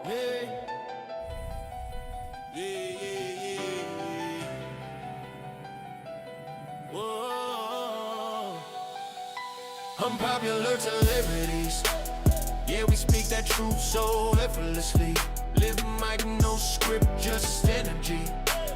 Yeah, yeah, yeah, yeah. Whoa. Unpopular celebrities. Yeah, we speak that truth so effortlessly. Living like no script, just energy.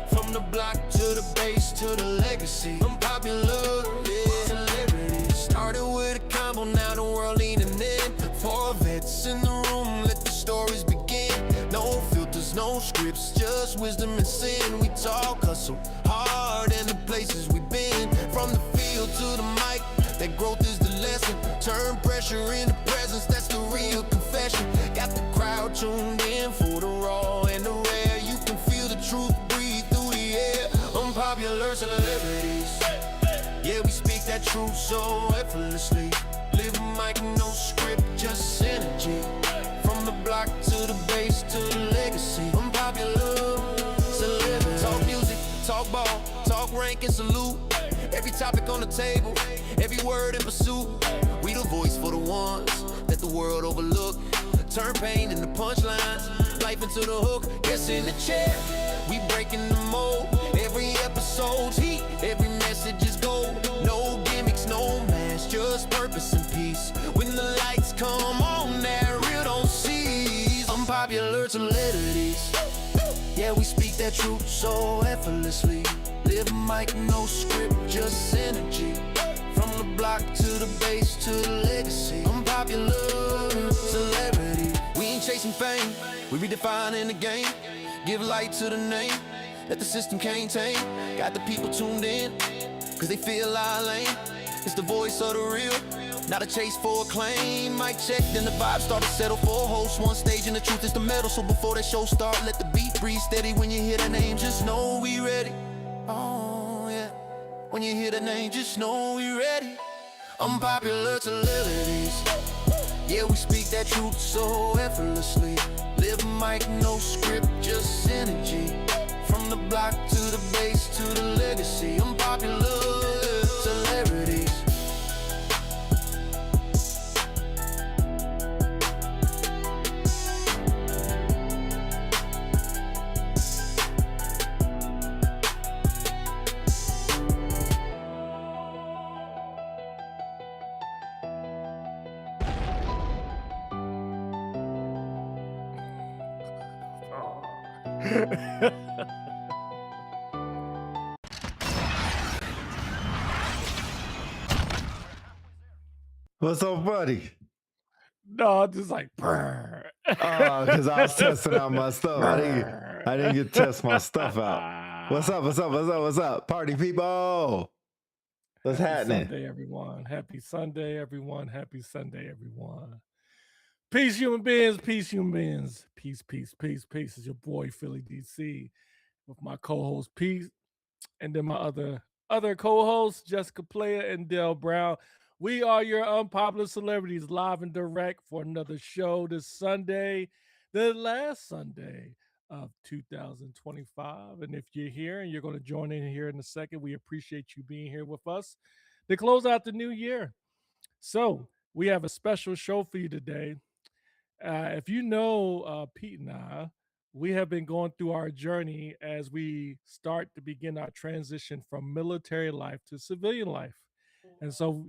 From the block to the base to the legacy. Unpopular, yeah. Celebrities. Started with a combo, now the world leaning in. For vets in the room, let the stories begin. No filters, no scripts, just wisdom and sin. We talk, hustle, hard, and the places we've been. From the field to the mic, that growth is the lesson. Turn pressure into presence, that's the real confession. Got the crowd tuned in for the raw and the rare. You can feel the truth breathe through the air. Unpopular celebrities. Yeah, we speak that truth so effortlessly. Living like no script, just energy. From the block to the base to the legacy. Unpopular celebrity. Talk music, talk ball, talk rank and salute. Every topic on the table, every word in pursuit. We the voice for the ones that the world overlook. Turn pain into punchlines, life into the hook. Yes, in the chair, we breaking the mold. Every episode's heat, every message is gold. No gimmicks, no mask, just purpose and peace. When the lights come on, that real don't cease. Unpopular celebrities. Yeah, we speak that truth so effortlessly. Living like no script, just energy. From the block to the base to the legacy. Unpopular celebrity. We ain't chasing fame, we redefining the game. Give light to the name that the system can't tame. Got the people tuned in, cause they feel our lane. It's the voice of the real, not a chase for acclaim. Mic check, then the vibe start to settle for a host. One stage and the truth is the metal. So before that show start, let the beat breathe steady. When you hear that name, just know we ready. Oh yeah, when you hear the name, just know we ready. Unpopular celebrities. Yeah, we speak that truth so effortlessly. Living like no script, just energy. From the block to the base to the legacy. Unpopular celebrities. What's so funny? No, just like brr. Because I was testing out my stuff. I didn't get to test my stuff out. What's up? What's up? What's up? What's up? Party people. What's Happy happening? Sunday, everyone. Happy Sunday, everyone. Happy Sunday, everyone. Peace, human beings. Peace, human beings. Peace, peace, peace, peace. It's your boy Philly DC with my co-host Pete, and then my other co-hosts Jessica Player and Dell Brown. We are your unpopular celebrities live and direct for another show this Sunday, the last Sunday of 2025. And if you're here and you're going to join in here in a second, we appreciate you being here with us to close out the new year. So we have a special show for you today. If you know Pete and I, we have been going through our journey as we start to begin our transition from military life to civilian life. And so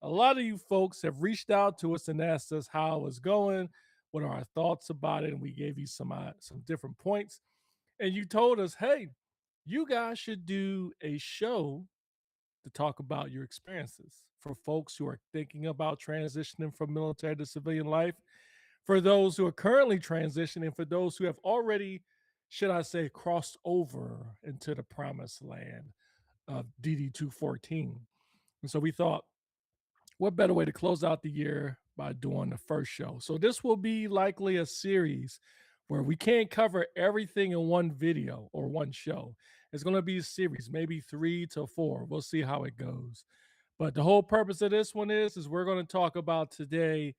a lot of you folks have reached out to us and asked us how it was going, what are our thoughts about it, and we gave you some different points. And you told us, hey, you guys should do a show to talk about your experiences for folks who are thinking about transitioning from military to civilian life, for those who are currently transitioning, for those who have already, should I say, crossed over into the promised land of DD 214. And so we thought, what better way to close out the year by doing the first show? So this will be likely a series where we can't cover everything in one video or one show. It's going to be a series, maybe 3 to 4. We'll see how it goes. But the whole purpose of this one is we're going to talk about today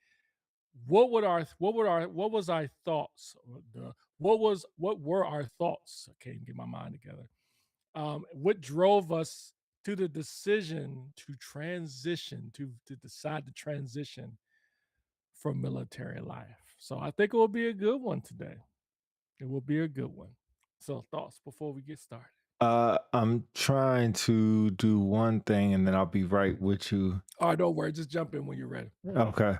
what was our thoughts? What were our thoughts? I can't even get my mind together. What drove us to the decision to transition to decide to transition from military life. So I think it will be a good one today. It will be a good one. So thoughts before we get started. I'm trying to do one thing and then I'll be right with you. All right, don't worry. Just jump in when you're ready. Okay.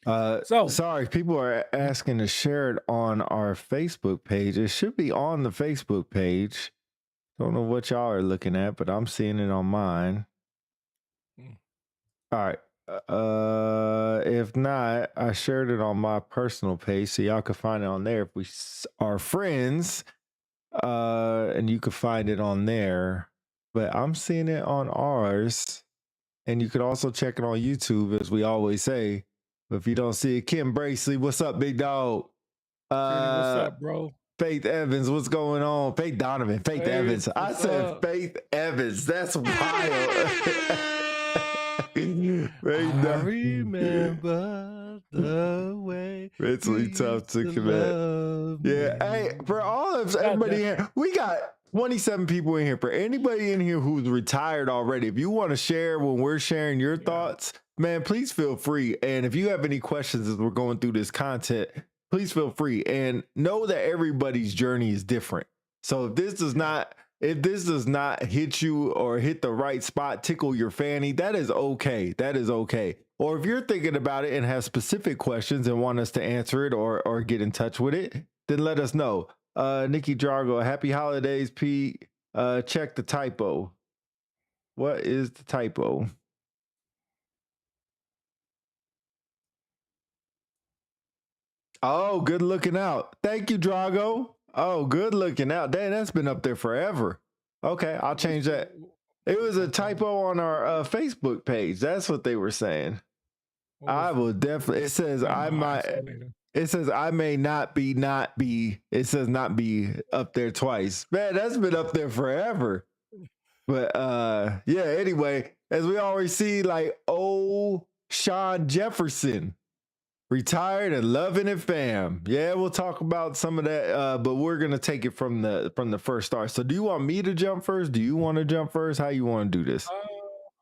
So Sorry, people are asking to share it on our Facebook page. It should be on the Facebook page. Don't know what y'all are looking at, but I'm seeing it on mine. Mm. All right. If not, I shared it on my personal page, so y'all can find it on there if we are friends. And you can find it on there. But I'm seeing it on ours, and you could also check it on YouTube, as we always say. But if you don't see it, Kim Bracely, what's up, big dog? what's up, bro? Faith Evans, what's going on? Faith Donovan, Faith Hey, Evans. I what's said up? Faith Evans. That's wild. I Faith remember the way Mentally you tough used to to commit. love Yeah. Hey, me. for all of everybody here, we got 27 people in here. For anybody in here who's retired already, if you want to share when we're sharing your thoughts, man, please feel free. And if you have any questions as we're going through this content, please feel free. And know that everybody's journey is different. So if this does not hit you or hit the right spot, tickle your fanny, that is okay. That is okay. Or if you're thinking about it and have specific questions and want us to answer it or get in touch with it, then let us know. Nikki Drago, happy holidays, Pete. Check the typo. What is the typo? Oh, good looking out. Thank you, Drago. Oh, good looking out. Dang, that's been up there forever. Okay, I'll change that. It was a typo on our Facebook page. That's what they were saying. I will definitely. It says I might. It says I may not be. It says not be up there twice. Man, that's been up there forever. But yeah. Anyway, as we always see, like Sean Jefferson, retired and loving it, fam. Yeah, we'll talk about some of that. But we're gonna take it from the first start. So, do you want me to jump first? Do you want to jump first? How you want to do this?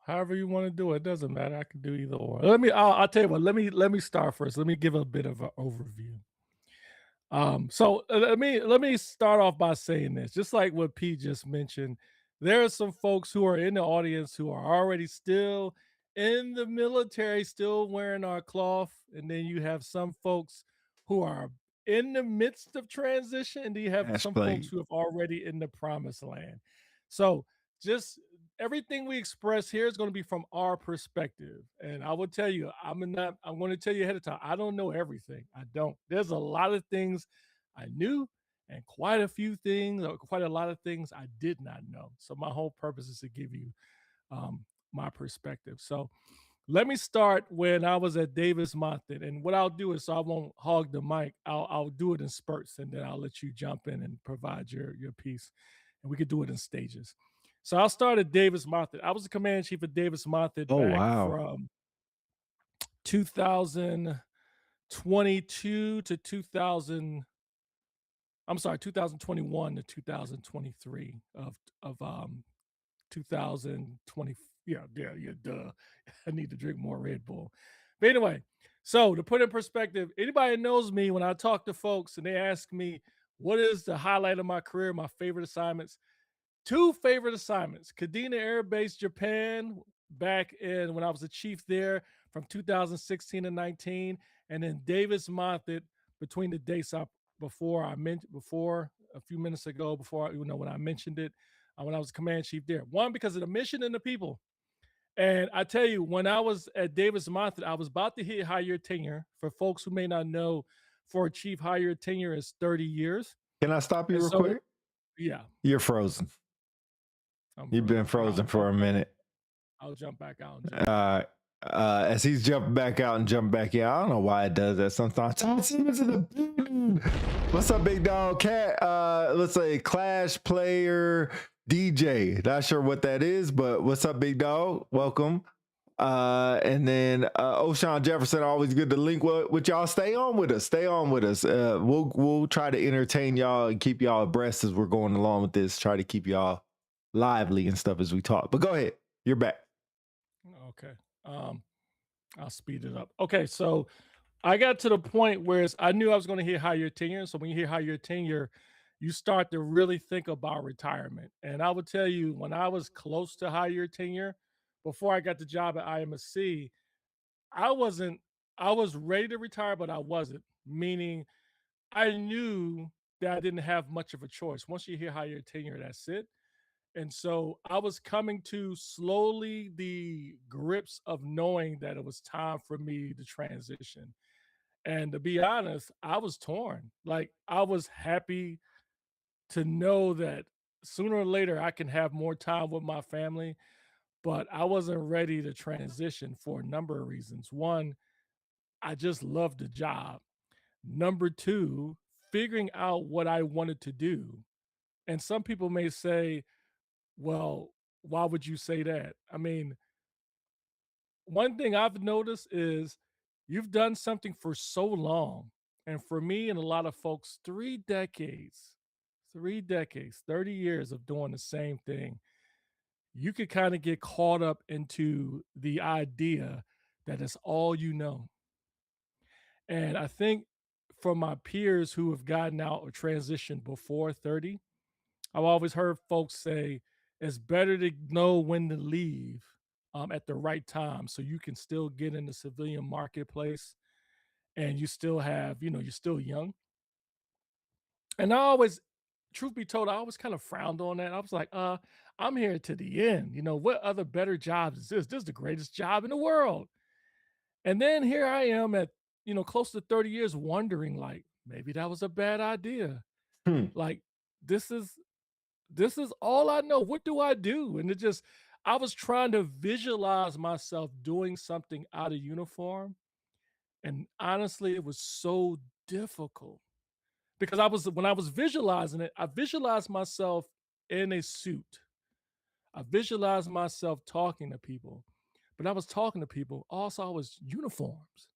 However you want to do it, doesn't matter. I can do either or. I'll tell you what. Let me start first. Let me give a bit of an overview. So let me start off by saying this. Just like what Pete just mentioned, there are some folks who are in the audience who are already still in the military, still wearing our cloth, and then you have some folks who are in the midst of transition, and then you have some folks who have already in the promised land. So just everything we express here is going to be from our perspective. And I will tell you, I'm going to tell you ahead of time, I don't know everything. I don't. There's a lot of things I knew and quite a few things, or quite a lot of things I did not know. So my whole purpose is to give you my perspective. So let me start when I was at Davis-Monthan. And what I'll do is, so I won't hog the mic, I'll do it in spurts, and then I'll let you jump in and provide your piece. And we could do it in stages. So I'll start at Davis-Monthan. I was the command chief of Davis-Monthan from 2022 to 2021 to 2023 of 2020. Yeah, duh. I need to drink more Red Bull. But anyway, so to put in perspective, anybody knows me, when I talk to folks and they ask me, what is the highlight of my career, my favorite assignments? Two favorite assignments: Kadena Air Base, Japan, back in when I was a chief there from 2016 to 19, and then Davis-Monthan between the dates before a few minutes ago, when I mentioned it, when I was command chief there. One, because of the mission and the people. And I tell you, when I was at Davis-Monthan, I was about to hit higher tenure. For folks who may not know, for a chief, higher tenure is 30 years. Can I stop you real quick? Yeah. You're frozen. You've been frozen for a minute. I'll jump back out. As he's jumping back out and jumping back in, I don't know why it does that sometimes. What's up, big dog? Cat, let's say Clash player DJ. Not sure what that is, but what's up, big dog? Welcome. And then O'Shawn Jefferson, always good to link with y'all. Stay on with us. We'll try to entertain y'all and keep y'all abreast as we're going along with this. Try to keep y'all lively and stuff as we talk. But go ahead. You're back. Okay. I'll speed it up. Okay, so I got to the point where I knew I was going to hit higher tenure. So when you hit higher tenure, you start to really think about retirement. And I would tell you, when I was close to higher tenure, before I got the job at IMSC, I wasn't. I was ready to retire, but I wasn't. Meaning, I knew that I didn't have much of a choice. Once you hit higher tenure, that's it. And so I was coming to slowly the grips of knowing that it was time for me to transition. And to be honest, I was torn. Like, I was happy to know that sooner or later I can have more time with my family, but I wasn't ready to transition for a number of reasons. One, I just loved the job. Number two, figuring out what I wanted to do. And some people may say, well, why would you say that? I mean, one thing I've noticed is you've done something for so long. And for me and a lot of folks, 3 decades, 30 years of doing the same thing, you could kind of get caught up into the idea that it's all you know. And I think for my peers who have gotten out or transitioned before 30, I've always heard folks say it's better to know when to leave at the right time so you can still get in the civilian marketplace and you still have, you're still young. And I always, truth be told, I always kind of frowned on that. I was like, I'm here to the end. What other better jobs is this? This is the greatest job in the world. And then here I am at, close to 30 years wondering, like, maybe that was a bad idea. Hmm. Like, this is this is all I know. What do I do? And I was trying to visualize myself doing something out of uniform. And honestly, it was so difficult because when I was visualizing it, I visualized myself in a suit. I visualized myself talking to people, but I was talking to people. All I saw was uniforms.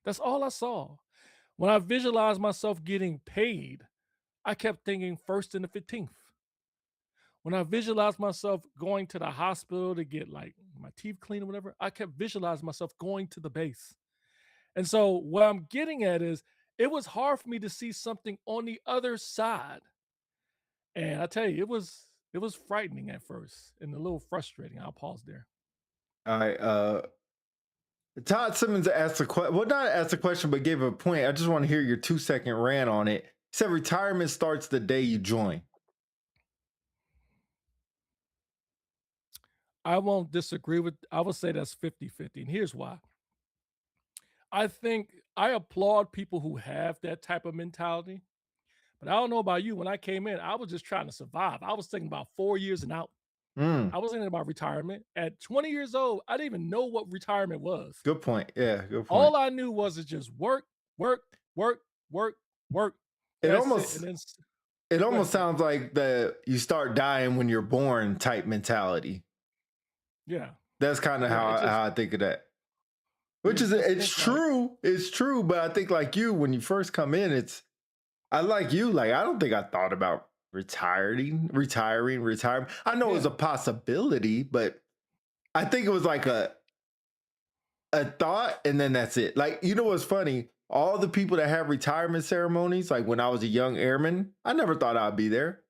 That's all I saw. When I visualized myself getting paid, I kept thinking first and the 15th. When I visualized myself going to the hospital to get like my teeth cleaned or whatever, I kept visualizing myself going to the base. And so what I'm getting at is it was hard for me to see something on the other side. And I tell you, it was frightening at first and a little frustrating. I'll pause there. All right. Todd Simmons asked a question. Well, not asked a question, but gave a point. I just want to hear your 2-second rant on it. He said retirement starts the day you join. I won't disagree with I would say that's 50-50. And here's why. I think I applaud people who have that type of mentality. But I don't know about you. When I came in, I was just trying to survive. I was thinking about 4 years and out. Mm, I was thinking about retirement. At 20 years old, I didn't even know what retirement was. good point. Yeah, good point. All I knew was it's just work, work, work, work, work. It That's it. And almost then it go ahead, almost sir. sounds like the you start dying when you're born type mentality. Yeah. That's kind of Yeah. how I think of that. You Which is just it's think like, true. It's true, but I think like you, when you first come in, it's I like you. Like I don't think I thought about retiring. I know it was yeah, a possibility, but I think it was like a thought, and then that's it. Like you know what's funny? All the people that have retirement ceremonies, like when I was a young airman, I never thought I'd be there.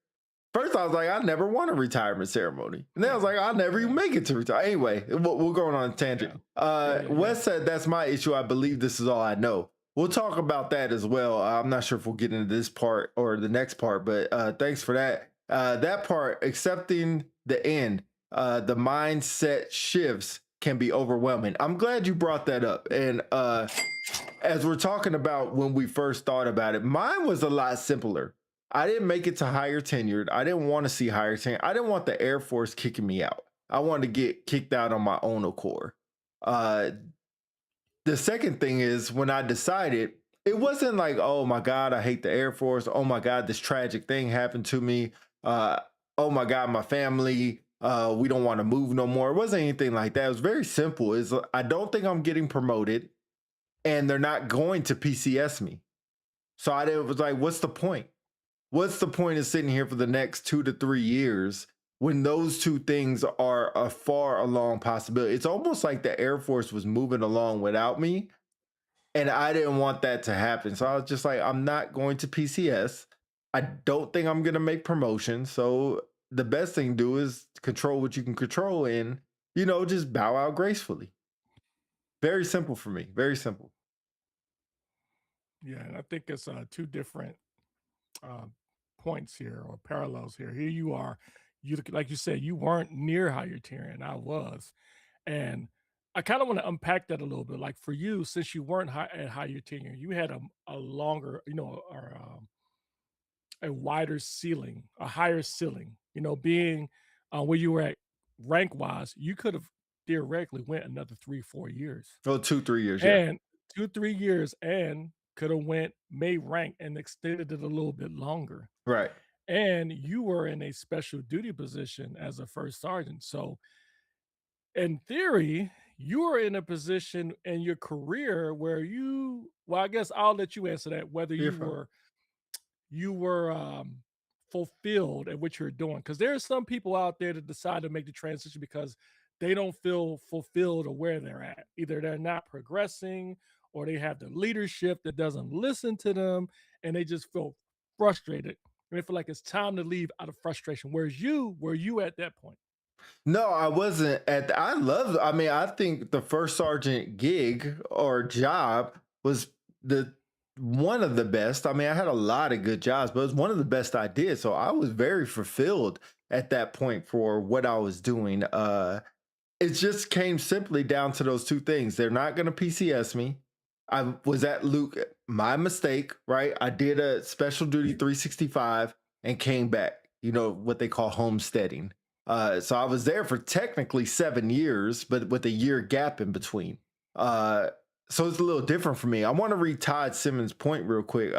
First, I was like, I never want a retirement ceremony. And then I was yeah, like, I'll never even yeah, make it to retire. Anyway, we're going on a yeah, tangent. yeah. Wes said, that's my issue. I believe this is all I know. We'll talk about that as well. I'm not sure if we'll get into this part or the next part, but thanks for that. That part, accepting the end, the mindset shifts can be overwhelming. I'm glad you brought that up. And as we're talking about when we first thought about it, mine was a lot simpler. I didn't make it to higher tenured. I didn't want to see higher tenure. I didn't want the Air Force kicking me out. I wanted to get kicked out on my own accord. Uh, the second thing is when I decided, it wasn't like, oh my God, I hate the Air Force. Oh my God, this tragic thing happened to me. Uh, oh my God, my family, we don't want to move no more. It wasn't anything like that. It was very simple. Is I don't think I'm getting promoted and they're not going to PCS me. So was like, what's the point? What's the point of sitting here for the next 2 to 3 years when those two things are a far along possibility? It's almost like the Air Force was moving along without me. And I didn't want that to happen. So I was just like, I'm not going to PCS. I don't think I'm going to make promotion. So the best thing to do is control what you can control and, just bow out gracefully. Very simple for me. Very simple. Yeah, and I think it's two different uh, points here or parallels here. Here you are, like you said, you weren't near higher tier, and I was, and I kind of want to unpack that a little bit. Like for you, since you weren't at higher tenure, you had a longer, or a wider ceiling, a higher ceiling. Being where you were at rank wise, you could have theoretically went another 3-4 years, Oh, 2, 3 years. Yeah. and 2-3 years, and could have went made rank and extended it a little bit longer. Right. And you were in a special duty position as a first sergeant. So, in theory, you were in a position in your career where well, I guess I'll let you answer that, whether You're you fine. were fulfilled at what you're doing. Because there are some people out there that decide to make the transition because they don't feel fulfilled or where they're at. Either they're not progressing or they have the leadership that doesn't listen to them and they just feel frustrated. And they feel like it's time to leave out of frustration. Whereas were you at that point? No, I wasn't I mean, I think the first sergeant gig or job was the one of the best. I mean, I had a lot of good jobs, but it was one of the best I did. So I was very fulfilled at that point for what I was doing. It just came simply down to those two things. They're not going to PCS me. I was at Luke, my mistake, right? I did a special duty 365 and came back, what they call homesteading. So I was there for technically 7 years, but with a year gap in between. So it's a little different for me. I want to read Todd Simmons' point real quick.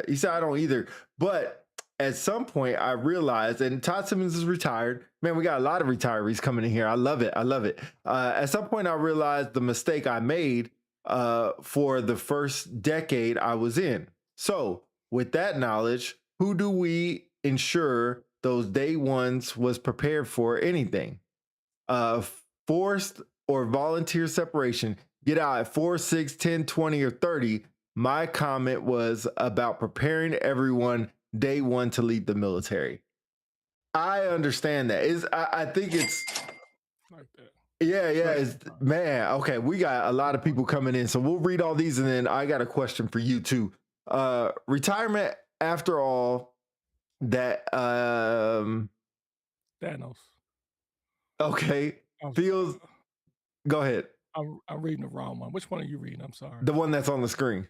He said, I don't either. But at some point, I realized, and Todd Simmons is retired. Man, we got a lot of retirees coming in here. I love it. I love it. At some point, I realized the mistake I made for the first decade I was in. So with that knowledge, who do we ensure those day ones was prepared for anything? Forced or volunteer separation. Get out at 4, 6, 10, 20, or 30. My comment was about preparing everyone day one to lead the military. I understand that. I think it's Like that. yeah, Right. it's man. Okay, we got a lot of people coming in, so we'll read all these, and then I got a question for you too. Retirement after all that. Thanos. Okay, I'm, feels. Go ahead. I'm reading the wrong one. Which one are you reading? I'm sorry. The one that's on the screen.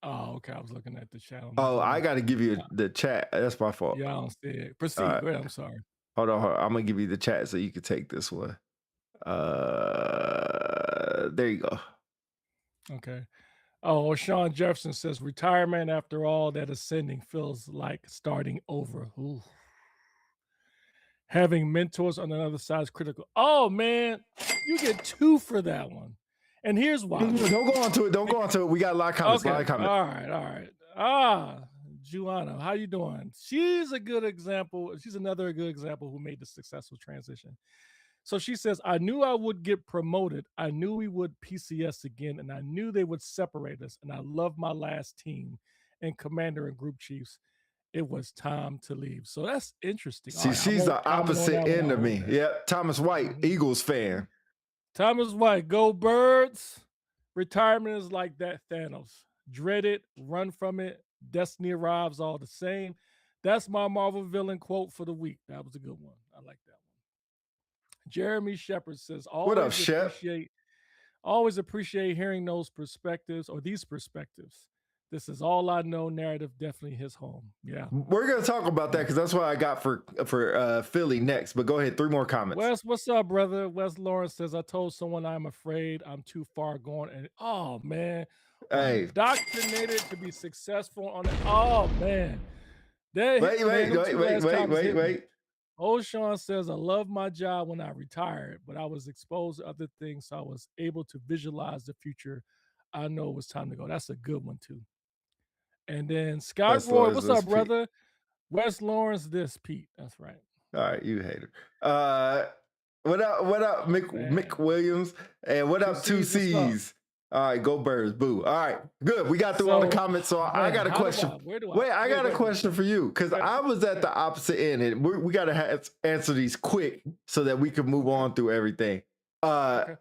Oh, okay. I was looking at the chat. Oh, I got to give you the chat. That's my fault. Yeah, I don't see it. Proceed. right. Go ahead. I'm sorry. Hold on. I'm gonna give you the chat so you can take this one. There you go. Okay. Oh, Sean Jefferson says retirement after all that ascending feels like starting over. Ooh. Having mentors on the other side is critical. Oh man, you get 2 for that one. And here's why. Don't go on to it. Don't go on to it. We got a lot of comments. Okay. A lot of comments. All right. Juana, how you doing? She's a good example. She's another good example who made the successful transition. So she says, I knew I would get promoted. I knew we would PCS again, and I knew they would separate us. And I love my last team and commander and group chiefs. It was time to leave. So that's interesting. See, she's the opposite end of me. Yeah, Thomas White, Eagles fan. Thomas White, go Birds. Retirement is like that Thanos. Dread it, run from it. Destiny arrives all the same. That's my Marvel villain quote for the week. That was a good one. I like that one. Jeremy Shepard says, What up, Shep? Always appreciate hearing those perspectives or these perspectives. This is all I know. Narrative definitely hits home. Yeah, we're gonna talk about that because that's what I got for Philly next. But go ahead, 3 more comments. Wes, what's up, brother? Wes Lawrence says, I told someone I'm afraid I'm too far gone. And oh man, hey, indoctrinated to be successful on it. Oh man, wait. Old Sean says, I love my job when I retired, but I was exposed to other things, so I was able to visualize the future. I know it was time to go. That's a good one too. And then Scott Wes Roy, Lawrence, what's this up, brother? Wes Lawrence, this Pete. That's right. All right, you hater. What up, Mick Williams? And what up, 2 C's? All right, go Birds. Boo. All right, good. We got through all the So, comments. So I got a how do question. where do I? Wait, I got a Wait. question for you because I was at the opposite end, and we got to answer these quick so that we can move on through everything. Okay.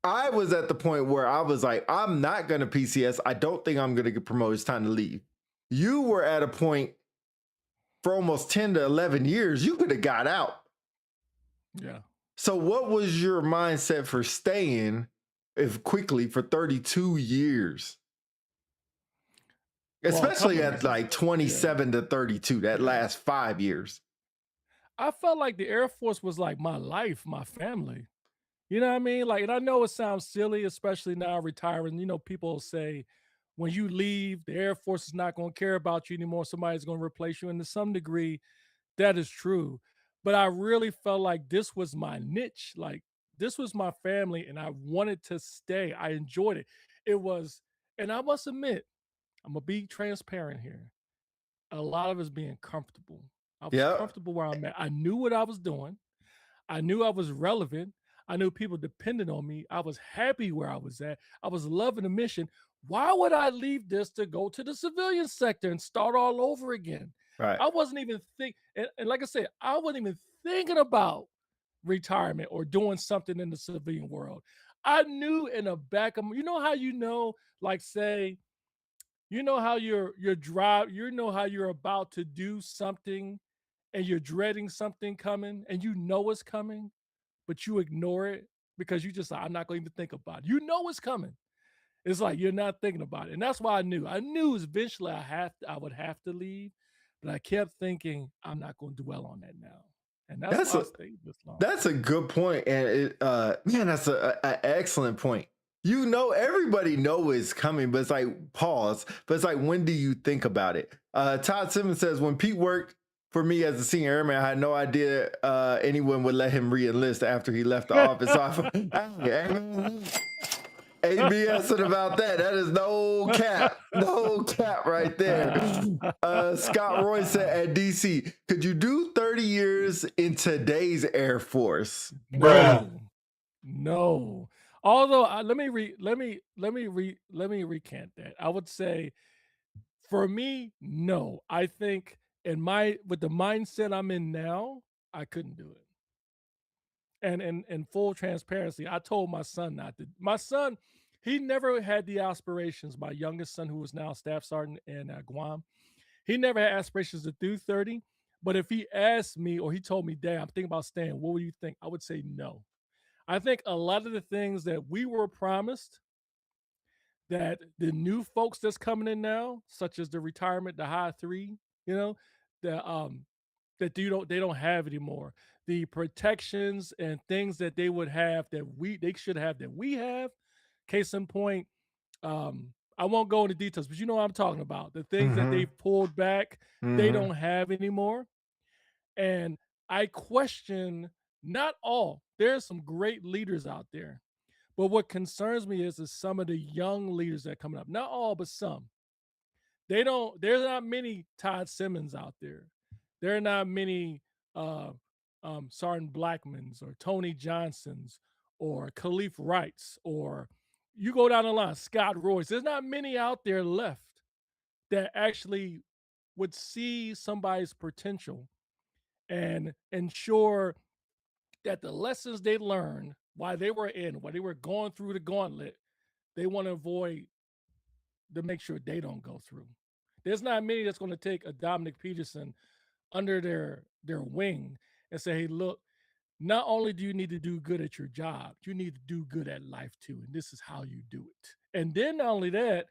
I was at the point where I was like, I'm not going to PCS. I don't think I'm going to get promoted. It's time to leave. You were at a point for almost 10 to 11 years. You could have got out. Yeah. So what was your mindset for staying quickly for 32 years? Well, a Especially couple at reasons. like 27 to 32, that last 5 years. I felt like the Air Force was like my life, my family. You know what I mean? Like, and I know it sounds silly, especially now retiring. You know, people say when you leave, the Air Force is not going to care about you anymore. Somebody's going to replace you. And to some degree, that is true. But I really felt like this was my niche. Like, this was my family, and I wanted to stay. I enjoyed it. It was, and I must admit, I'm going to be transparent here. A lot of it's being comfortable. I was Yeah. comfortable where I'm at. I knew what I was doing. I knew I was relevant. I knew people depended on me. I was happy where I was at. I was loving the mission. Why would I leave this to go to the civilian sector and start all over again? Right. I wasn't even and like I said, I wasn't even thinking about retirement or doing something in the civilian world. I knew in the back of you know how you know, like say, you know how you're drive, you know how you're about to do something and you're dreading something coming and you know it's coming, but you ignore it because you just like, I'm not going to even think about it. You know it's coming. It's like you're not thinking about it. And that's why I knew. I knew eventually I would have to leave, but I kept thinking I'm not going to dwell on that now. And that's That's why I a stayed this long. that's a good point, and man, that's an excellent point. You know, everybody know it's coming, but it's like pause. But it's like, when do you think about it? Todd Simmons says, when Pete worked for me as a senior airman, I had no idea anyone would let him re-enlist after he left the office. So ABSing about that. That is no cap right there. Scott Roy said at DC, could you do 30 years in today's Air Force? No. Although let me recant that. I would say for me, no. I think with the mindset I'm in now, I couldn't do it. And in full transparency, I told my son not to. My son, he never had the aspirations. My youngest son, who is now staff sergeant in Guam, he never had aspirations to do 30. But if he asked me or he told me, Dad, I'm thinking about staying, what would you think? I would say no. I think a lot of the things that we were promised, that the new folks that's coming in now, such as the retirement, the high three, you know, the that they don't have anymore. The protections and things that they would have that they should have that we have. Case in point, I won't go into details, but you know what I'm talking about. The things that they've pulled back, they don't have anymore. And I question not all. There's some great leaders out there. But what concerns me is some of the young leaders that are coming up. Not all, but some. There's not many Todd Simmons out there. There are not many Sergeant Blackmans or Tony Johnsons or Khalif Wrights, or you go down the line, Scott Royce. There's not many out there left that actually would see somebody's potential and ensure that the lessons they learned while they were going through the gauntlet, they want to avoid to make sure they don't go through. There's not many that's going to take a Dominic Peterson under their wing and say, hey, look, not only do you need to do good at your job, you need to do good at life too. And this is how you do it. And then not only that,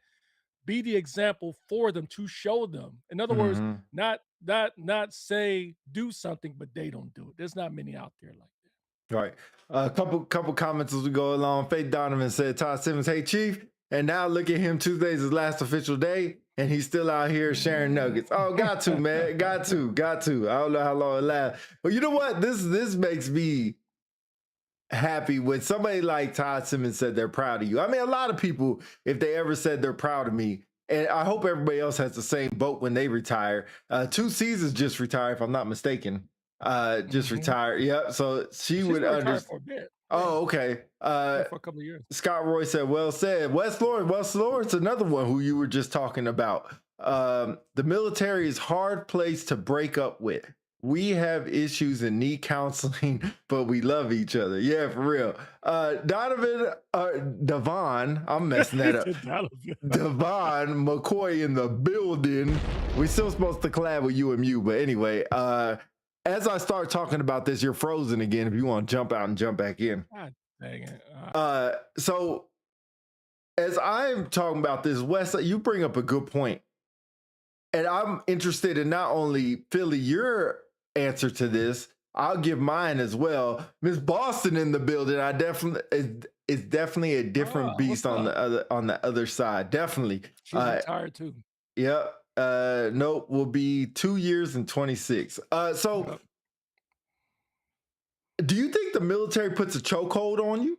be the example for them to show them. In other words, not say do something, but they don't do it. There's not many out there like that. Right. A couple comments as we go along. Faith Donovan said, Todd Simmons, hey Chief. And now look at him. Tuesday's his last official day, and he's still out here sharing nuggets. Oh, got to, man. Got to. I don't know how long it lasts. But you know what? This makes me happy when somebody like Todd Simmons said they're proud of you. I mean, a lot of people, if they ever said they're proud of me, and I hope everybody else has the same boat when they retire. 2 seasons just retired, if I'm not mistaken. Just retired. Yeah. So she would understand. Oh, okay. Yeah, for a couple of years. Scott Roy said, well said. Wes Lawrence, another one who you were just talking about. The military is hard place to break up with. We have issues and need counseling, but we love each other. Yeah, for real. Devon, I'm messing that up. Devon McCoy in the building. We're still supposed to collab with UMU, but anyway, as I start talking about this, you're frozen again. If you want to jump out and jump back in. God dang it. So as I'm talking about this, Wes, you bring up a good point. And I'm interested in not only Philly, your answer to this, I'll give mine as well. Miss Boston in the building. I definitely is definitely a different beast on the other side. Definitely. She's retired too. Yep. Nope, will be 2 years and 26. So do you think the military puts a chokehold on you?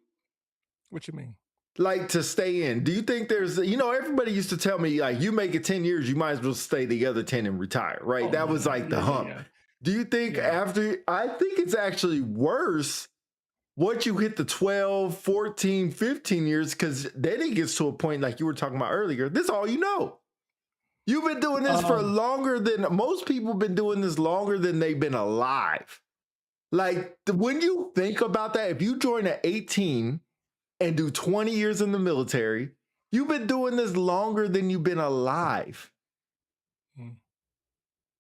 What you mean? Like to stay in? Do you think there's, everybody used to tell me like, you make it 10 years, you might as well stay the other 10 and retire, right? That was like the hump. Yeah. Do you think I think it's actually worse once you hit the 12, 14, 15 years, because then it gets to a point like you were talking about earlier. This is all you know. You've been doing this for longer than most people been doing this longer than they've been alive. Like when you think about that, if you join at 18 and do 20 years in the military, you've been doing this longer than you've been alive.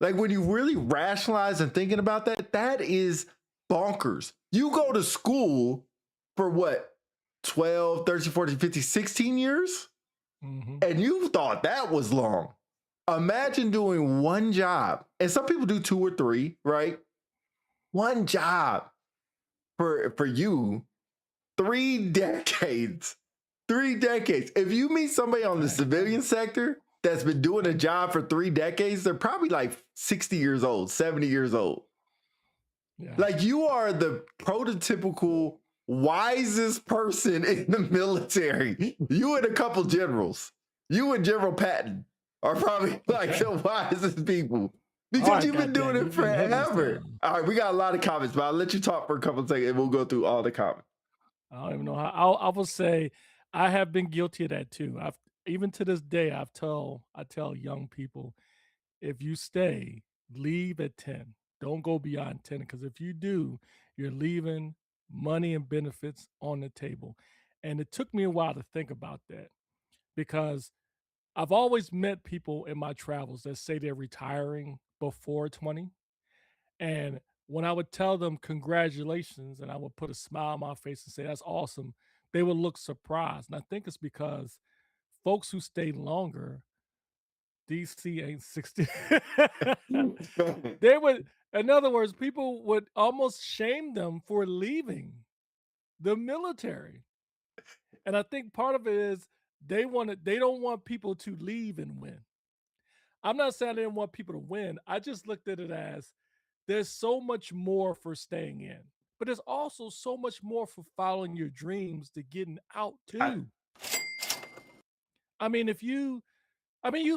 Like when you really rationalize and thinking about that, that is bonkers. You go to school for what, 12, 13, 14, 15, 16 years? And you thought that was long. Imagine doing one job, and some people do 2 or 3, right? One job for you, 3 decades. 3 decades. If you meet somebody on the civilian sector that's been doing a job for 3 decades, they're probably like 60 years old, 70 years old. Yeah. Like you are the prototypical wisest person in the military. You and a couple generals. You and General Patton are probably like the wisest people because you've been doing it forever. All right, we got a lot of comments, but I'll let you talk for a couple of seconds and we'll go through all the comments. I don't even know how. I will say I have been guilty of that too. Even to this day, I tell young people, if you stay, leave at 10. Don't go beyond 10, because if you do, you're leaving money and benefits on the table. And it took me a while to think about that, because I've always met people in my travels that say they're retiring before 20. And when I would tell them congratulations and I would put a smile on my face and say, that's awesome, they would look surprised. And I think it's because folks who stay longer, DC ain't 60. They would, in other words, people would almost shame them for leaving the military. And I think part of it is they don't want people to leave and win. I'm not saying I didn't want people to win. I just looked at it as there's so much more for staying in, but there's also so much more for following your dreams to getting out too. I mean, you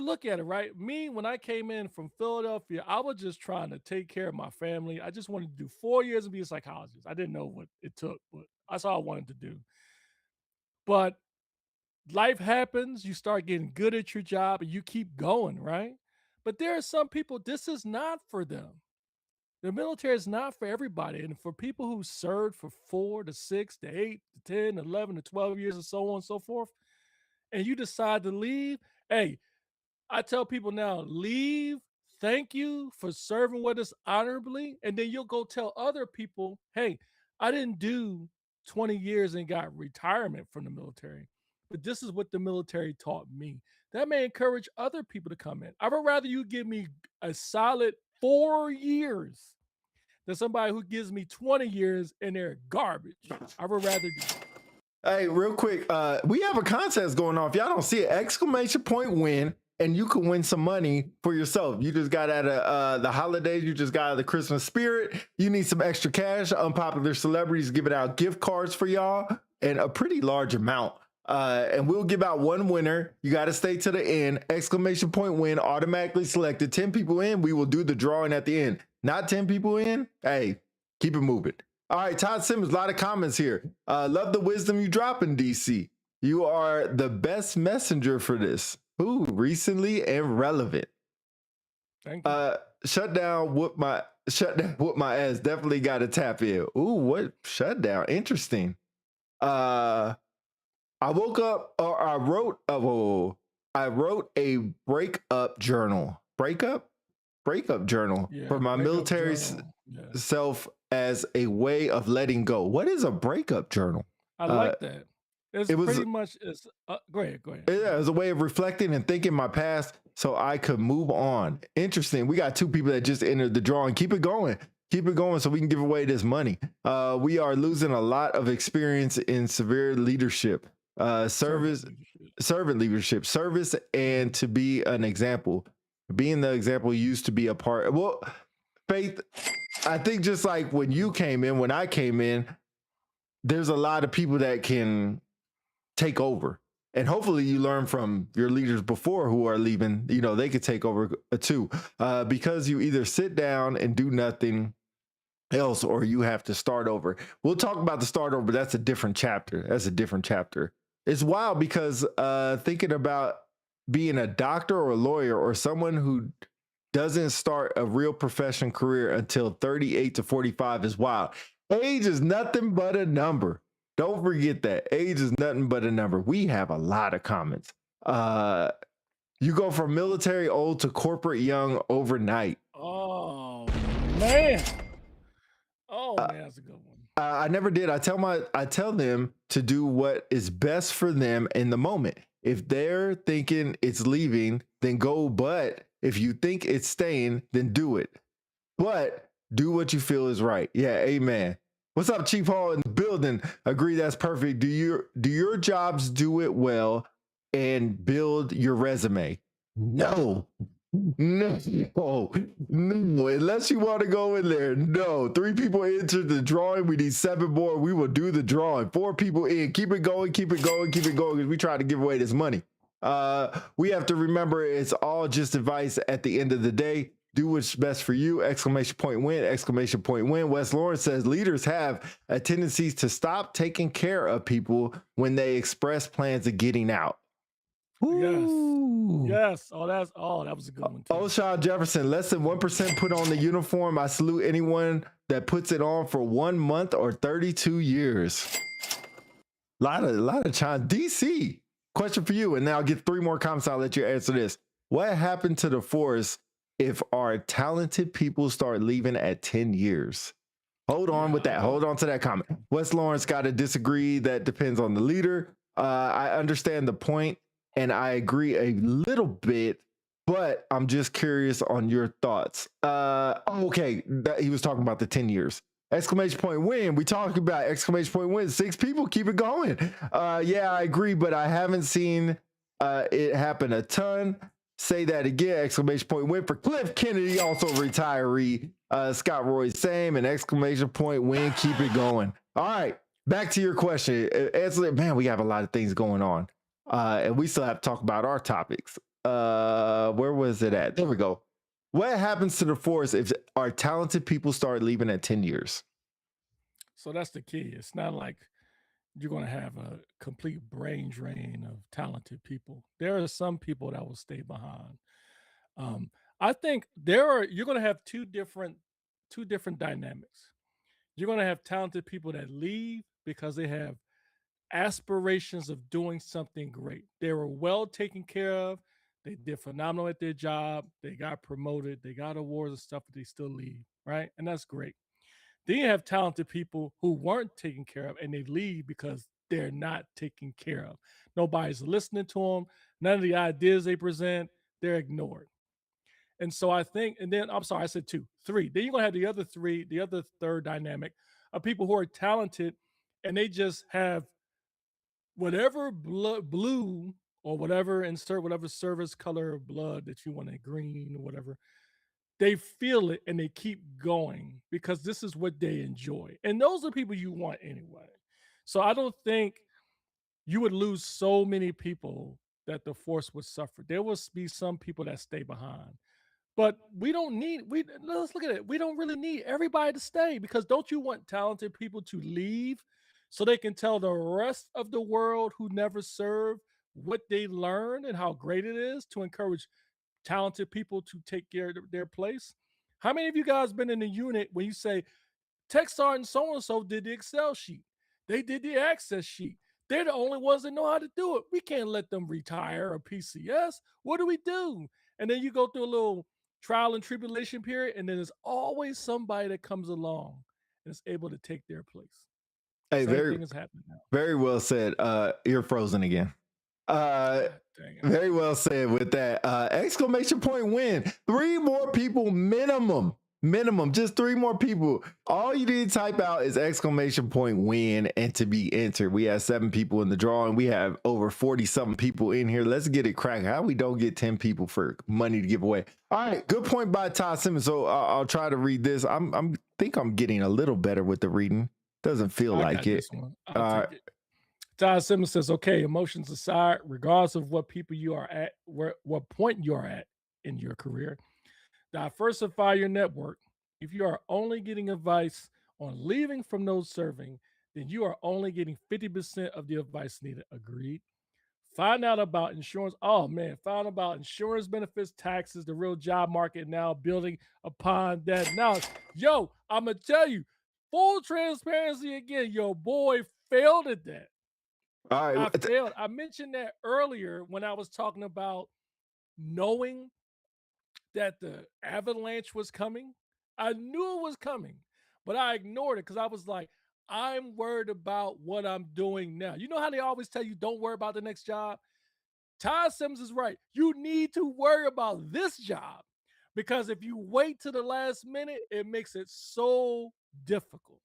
look at it, right? Me, when I came in from Philadelphia, I was just trying to take care of my family. I just wanted to do 4 years and be a psychologist. I didn't know what it took, but that's all I wanted to do. But life happens, you start getting good at your job and you keep going, right? But there are some people, this is not for them. The military is not for everybody. And for people who served for 4 to 6 to 8 to 10, 11 to 12 years and so on and so forth, and you decide to leave, hey, I tell people now, leave, thank you for serving with us honorably, and then you'll go tell other people, hey, I didn't do 20 years and got retirement from the military, but this is what the military taught me. That may encourage other people to come in. I would rather you give me a solid 4 years than somebody who gives me 20 years and they're garbage. I would rather do that. Hey, real quick, we have a contest going on. If y'all don't see it, exclamation point win, and you can win some money for yourself. You just got out of the holidays. You just got out of the Christmas spirit. You need some extra cash. Unpopular celebrities giving out gift cards for y'all, and a pretty large amount. And we'll give out one winner. You got to stay to the end. Exclamation point win, automatically selected. 10 people in, we will do the drawing at the end. Not 10 people in, hey, keep it moving. All right, Todd Simmons, a lot of comments here. Love the wisdom you drop in DC. You are the best messenger for this. Ooh, recently and relevant. Thank you. Shutdown whoop my ass. Definitely got to tap in. Ooh, what shutdown? Interesting. I woke up or I wrote a breakup journal. Breakup journal Yeah, for my breakup military journal. Yeah, self as a way of letting go. What is a breakup journal? I Uh, like that. It's it was pretty much it's. Go ahead. Go ahead. yeah, it was a way of reflecting and thinking my past so I could move on. Interesting. We got two people that just entered the drawing. Keep it going. Keep it going so we can give away this money. We are losing a lot of experience in severe leadership, service, servant leadership, service, and to be an example. Being the example used to be a part. Well, Faith, I think just like when you came in, when I came in, there's a lot of people that can take over. And hopefully you learn from your leaders before who are leaving, you know, they could take over too. Because you either sit down and do nothing else or you have to start over. We'll talk about the start over, but that's a different chapter. It's wild because thinking about being a doctor or a lawyer or someone who doesn't start a real profession career until 38 to 45 is wild. Age is nothing but a number. Don't forget that. Age is nothing but a number. We have a lot of comments. You go from military old to corporate young overnight. Oh man. Oh man, that's a good one. I never did. I tell them to do what is best for them in the moment. If they're thinking it's leaving, then go. But if you think it's staying, then do it. But do what you feel is right. Yeah, amen. What's up, Chief Hall in the building? Agree, that's perfect. Do your jobs do it well and build your resume? No. No, unless you want to go in there. No, 3 people entered the drawing. We need 7 more. We will do the drawing. 4 people in. Keep it going, keep it going, keep it going. Because we try to give away this money. We have to remember it's all just advice at the end of the day. Do what's best for you. Exclamation point win. Exclamation point win. Wes Lawrence says leaders have a tendency to stop taking care of people when they express plans of getting out. Yes. That was a good one too. O'Shawn Jefferson, less than 1% put on the uniform. I salute anyone that puts it on for 1 month or 32 years. Lot of time. DC, question for you, and now I'll get 3 more comments. I'll let you answer this. What happened to the force if our talented people start leaving at 10 years? Hold on with that. Hold on to that comment. Wes Lawrence got to disagree. That depends on the leader. I understand the point. And I agree a little bit, but I'm just curious on your thoughts. Okay, he was talking about the 10 years. Exclamation point win. We talked about exclamation point win. 6 people, keep it going. Yeah, I agree, but I haven't seen it happen a ton. Say that again. Exclamation point win for Cliff Kennedy, also retiree. Scott Roy, same. And exclamation point win. Keep it going. All right, back to your question. Answer it. Man, we have a lot of things going on. And we still have to talk about our topics. Where was it at? There we go. What happens to the force if our talented people start leaving at 10 years? So that's the key. It's not like you're going to have a complete brain drain of talented people. There are some people that will stay behind. I think you're going to have two different dynamics. You're going to have talented people that leave because they have aspirations of doing something great. They were well taken care of. They did phenomenal at their job. They got promoted. They got awards and stuff, but they still leave, right? And that's great. Then you have talented people who weren't taken care of and they leave because they're not taken care of. Nobody's listening to them. None of the ideas they present, they're ignored. And so I think, and then I'm sorry, I said 2, 3. Then you're gonna have the other third dynamic of people who are talented and they just have whatever blue or whatever, insert whatever service color of blood that you want, green or whatever, they feel it and they keep going because this is what they enjoy. And those are people you want anyway. So I don't think you would lose so many people that the force would suffer. There will be some people that stay behind, But we don't need let's look at it. We don't really need everybody to stay, because don't you want talented people to leave so they can tell the rest of the world who never served what they learned and how great it is to encourage talented people to take care of their place? How many of you guys been in a unit when you say Tech Sergeant so and so did the Excel sheet, they did the access sheet, they're the only ones that know how to do it. We can't let them retire or PCS. What do we do? And then you go through a little trial and tribulation period, and then there's always somebody that comes along and is able to take their place. Hey, Same very thing is happening now. very well said. You're frozen again. Dang it. Very well said with that. Exclamation point win. 3 more people minimum. Minimum, just 3 more people. All you need to type out is exclamation point win and to be entered. We have 7 people in the drawing. We have over 40 something people in here. Let's get it cracking. How we don't get 10 people for money to give away? All right, good point by Todd Simmons. So I'll try to read this. I'm think I'm getting a little better with the reading. Doesn't feel I like got it. this one. I'll take it. Todd Simmons says, okay, emotions aside, regardless of what people you are at, what point you are at in your career, diversify your network. If you are only getting advice on leaving from those serving, then you are only getting 50% of the advice needed. Agreed. Find out about insurance. Oh man, find about insurance benefits, taxes, the real job market now, building upon that. Now, yo, I'm gonna tell you, full transparency again, your boy failed at that. All I right. failed. I mentioned that earlier when I was talking about knowing that the avalanche was coming. I knew it was coming, but I ignored it because I was like, I'm worried about what I'm doing now. You know how they always tell you don't worry about the next job? Todd Simmons is right. You need to worry about this job, because if you wait to the last minute, it makes it so difficult.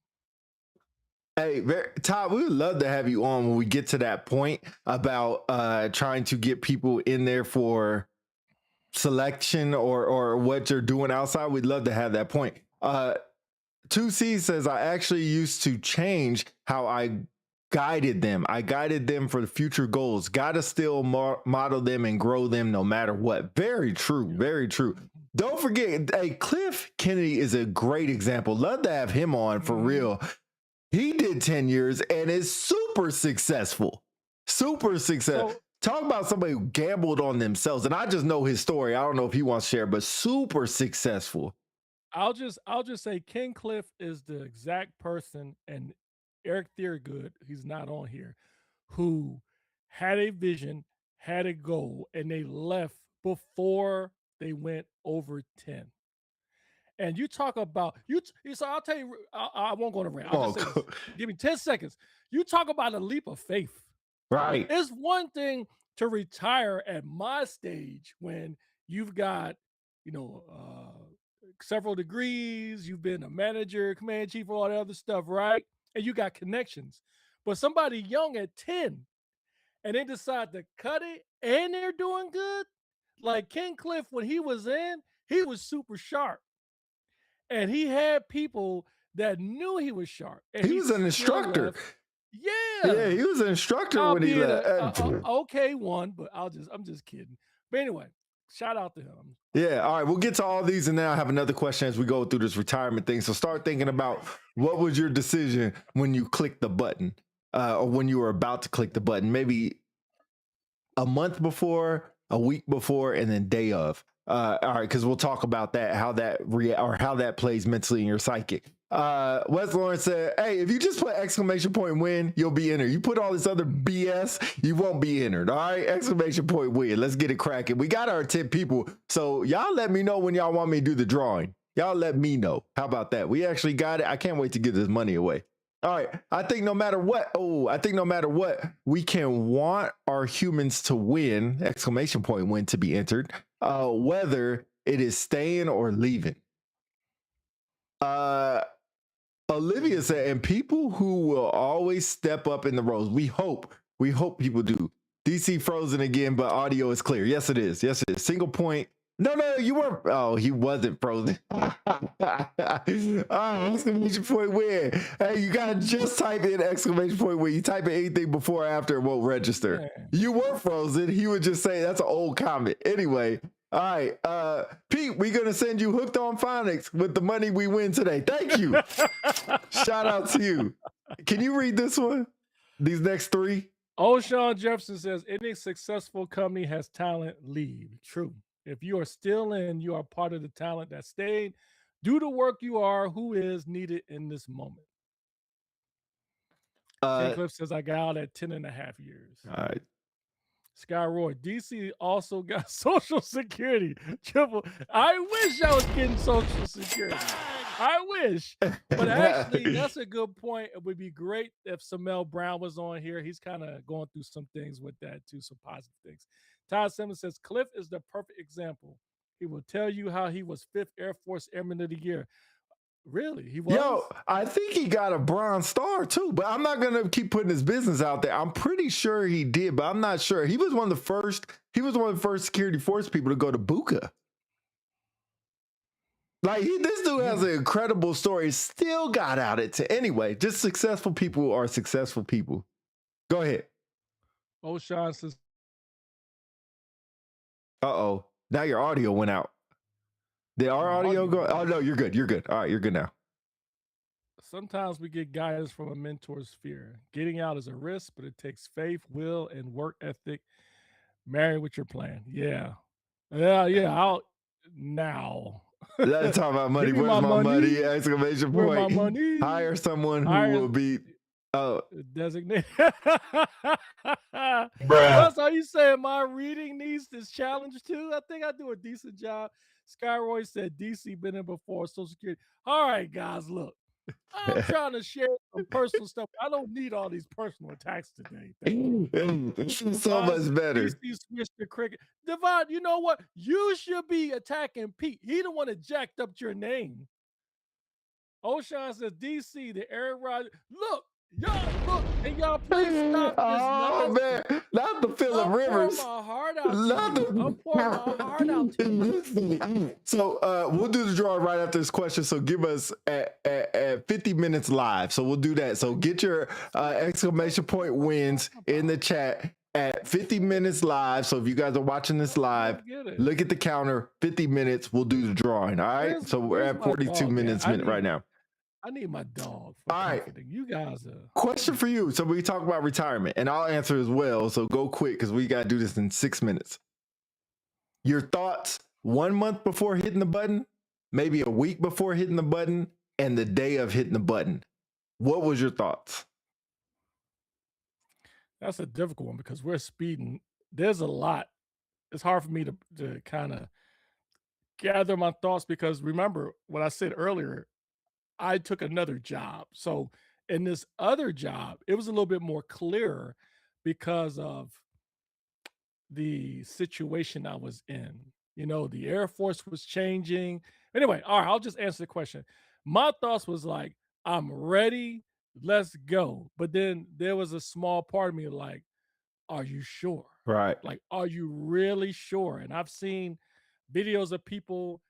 Hey, Todd, we would love to have you on when we get to that point about trying to get people in there for selection or what you're doing outside. We'd love to have that point. 2C says, I actually used to change how I guided them. I guided them for the future goals. Gotta still model them and grow them no matter what. Very true. Very true. Don't forget, hey, Cliff Kennedy is a great example. Love to have him on for real. He did 10 years and is super successful. Super successful. So- Talk about somebody who gambled on themselves. And I just know his story. I don't know if he wants to share, but super successful. I'll just say Ken Cliff is the exact person, and Eric Thiergood, he's not on here, who had a vision, had a goal, and they left before they went over 10. And you talk about so I'll tell you, I won't go on a rant. I'll just say this. Give me 10 seconds. You talk about a leap of faith. Right. It's one thing to retire at my stage when you've got, several degrees, you've been a manager, command chief, all that other stuff, right? And you got connections. But somebody young at 10 and they decide to cut it and they're doing good. Like Ken Cliff, when he was in, he was super sharp. And he had people that knew he was sharp. And He was an instructor. Yeah, he was an instructor when he left. Okay one, but I'm just kidding. But anyway, shout out to him. Yeah, all right, we'll get to all these, and then I'll have another question as we go through this retirement thing. So start thinking about what was your decision when you clicked the button, or when you were about to click the button, maybe a month before, a week before, and then day of. All right, because we'll talk about that, how that plays mentally in your psychic. Wes Lawrence said, hey, if you just put exclamation point win, you'll be entered. You put all this other BS, you won't be entered. All right, exclamation point win. Let's get it cracking. We got our 10 people. So y'all let me know when y'all want me to do the drawing. Y'all let me know. How about that? We actually got it. I can't wait to give this money away. All right. I think no matter what, we can want our humans to win, exclamation point win, to be entered, whether it is staying or leaving. Olivia said, and people who will always step up in the roles. We hope people do. DC frozen again, but audio is clear. Yes, it is. Single point. No, you weren't. Oh, he wasn't frozen. Exclamation point win. Hey, you gotta just type in exclamation point win. You type in anything before or after, it won't register. You were frozen. He would just say that's an old comment. Anyway, All right, Pete, we're gonna send you Hooked on Phonics with the money we win today. Thank you. Shout out to you. Can you read this one? These next three? O'Shawn Jefferson says, any successful company has talent leave. True. If you are still in, you are part of the talent that stayed. Do the work you are, who is needed in this moment. King Cliff says, I got out at 10 and a half years. All right. Sky Roy, DC also got Social Security. Triple. I wish I was getting Social Security. I wish. But actually, that's a good point. It would be great if Samel Brown was on here. He's kind of going through some things with that too, some positive things. Todd Simmons says, Cliff is the perfect example. He will tell you how he was 5th Air Force Airman of the Year. Really? He was? Yo, I think he got a Bronze Star too, but I'm not gonna keep putting his business out there. I'm pretty sure he did, but I'm not sure. He was one of the first. He was one of the first security force people to go to Buka. Like this dude has an incredible story. Still got out at 10. Anyway, just successful people are successful people. Go ahead. O'Shawn says, Uh-oh. Now your audio went out. Did our audio go? Oh, no, you're good. You're good. All right, you're good now. sometimes we get guidance from a mentor's sphere. Getting out is a risk, but it takes faith, will, and work ethic. Marry with your plan. Yeah. I'll now. Let's talk about money. Give me Where's my my money? money. Exclamation Where my point. money? Hire someone who will be Designated. Bruh. Plus, are you saying my reading needs this challenge too? I think I do a decent job. Skyroy said DC been in before Social Security. All right, guys, look. I'm trying to share some personal stuff. I don't need all these personal attacks today. This is so much better. DC switched to cricket. Devon, you know what? You should be attacking Pete. He the one that jacked up your name. O'Shawn says DC, the Aaron Rodgers. Look, y'all look, and y'all please stop this. Oh nonsense. man, not the Phillip Rivers. I'm pouring my heart out. Not To you. I'm pouring my heart out. To you. So we'll do the draw right after this question. So give us at 50 minutes live. So we'll do that. So get your exclamation point wins in the chat at 50 minutes live. So if you guys are watching this live, look at the counter. 50 minutes. We'll do the drawing. All right. So we're at 42 minutes right now. I need my dog. All right. You guys are. Question for you. So we talk about retirement, and I'll answer as well. So go quick because we got to do this in 6 minutes. Your thoughts 1 month before hitting the button, maybe a week before hitting the button, and the day of hitting the button. What was your thoughts? That's a difficult one because we're speeding. There's a lot. It's hard for me to kind of gather my thoughts because remember what I said earlier, I took another job. So in this other job, it was a little bit more clearer because of the situation I was in. You know, the Air Force was changing. Anyway, all right, I'll just answer the question. My thoughts was like, I'm ready, let's go. But then there was a small part of me like, are you sure? Right. Like, are you really sure? And I've seen videos of people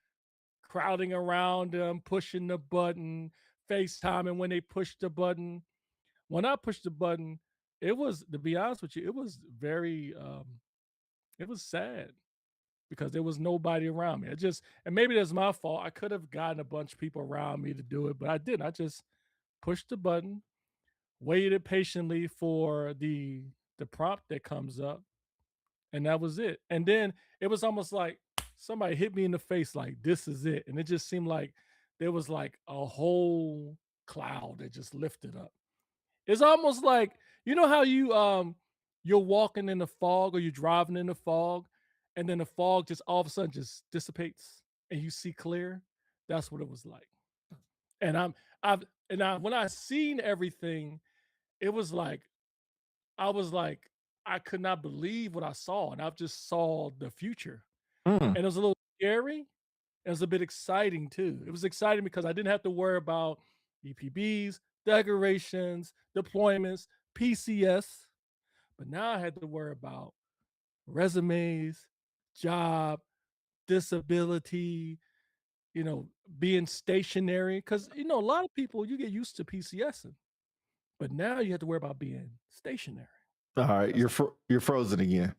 crowding around them, pushing the button, FaceTiming when they push the button. When I pushed the button, it was, to be honest with you, it was very, it was sad because there was nobody around me. And maybe that's my fault. I could have gotten a bunch of people around me to do it, but I didn't. I just pushed the button, waited patiently for the prompt that comes up, and that was it. And then it was almost like somebody hit me in the face like, this is it. And it just seemed like there was like a whole cloud that just lifted up. It's almost like, you know how you're walking in the fog or you're driving in the fog and then the fog just all of a sudden just dissipates and you see clear? That's what it was like. And when I seen everything, it was like, I was like, I could not believe what I saw. And I just saw the future. And it was a little scary. It was a bit exciting too. It was exciting because I didn't have to worry about EPBs, decorations, deployments, PCS. But now I had to worry about resumes, job, disability, being stationary. Because, a lot of people, you get used to PCSing. But now you have to worry about being stationary. All right. You're frozen again.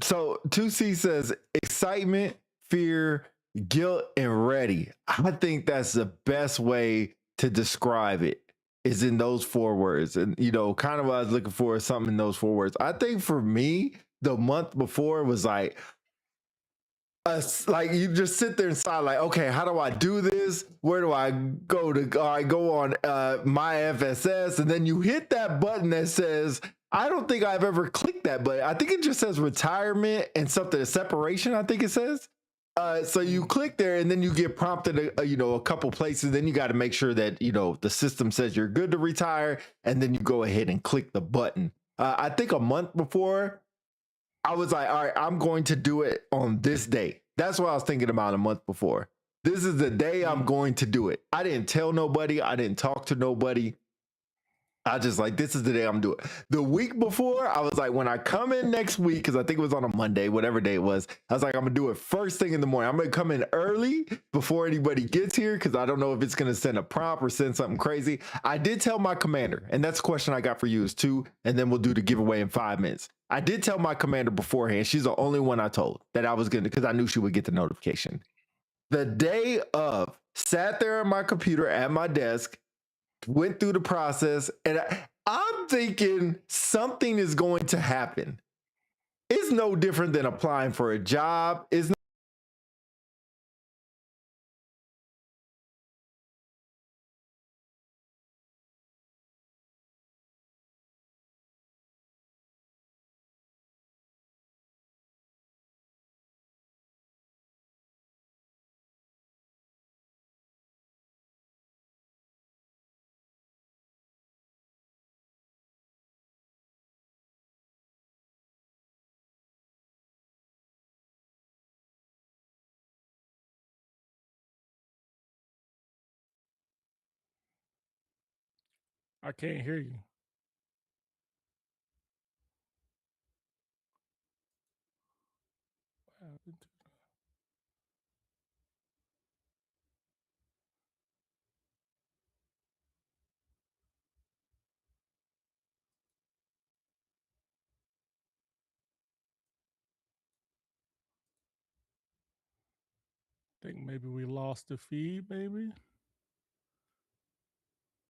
So 2C says excitement, fear, guilt, and ready. I think that's the best way to describe it is in those 4 words. And, kind of what I was looking for is something in those 4 words. I think for me, the month before was like you just sit there inside, like, okay, how do I do this? Where do I go to? I go on my FSS, and then you hit that button that says, I don't think I've ever clicked that button. I think it just says retirement and something separation. I think it says. So you click there, and then you get prompted, a couple places. Then you got to make sure that the system says you're good to retire, and then you go ahead and click the button. I think a month before, I was like, all right, I'm going to do it on this day. That's what I was thinking about a month before. This is the day I'm going to do it. I didn't tell nobody. I didn't talk to nobody. I just like, this is the day I'm doing it. The week before, I was like, when I come in next week, because I think it was on a Monday, whatever day it was, I was like, I'm going to do it first thing in the morning. I'm going to come in early before anybody gets here because I don't know if it's going to send a prompt or send something crazy. I did tell my commander, and that's a question I got for you is 2, and then we'll do the giveaway in 5 minutes. I did tell my commander beforehand. She's the only one I told that I was going to, because I knew she would get the notification. The day of, sat there at my computer at my desk, went through the process, and I'm thinking something is going to happen. It's no different than applying for a job. It's I can't hear you. What happened to- think maybe we lost the feed, maybe.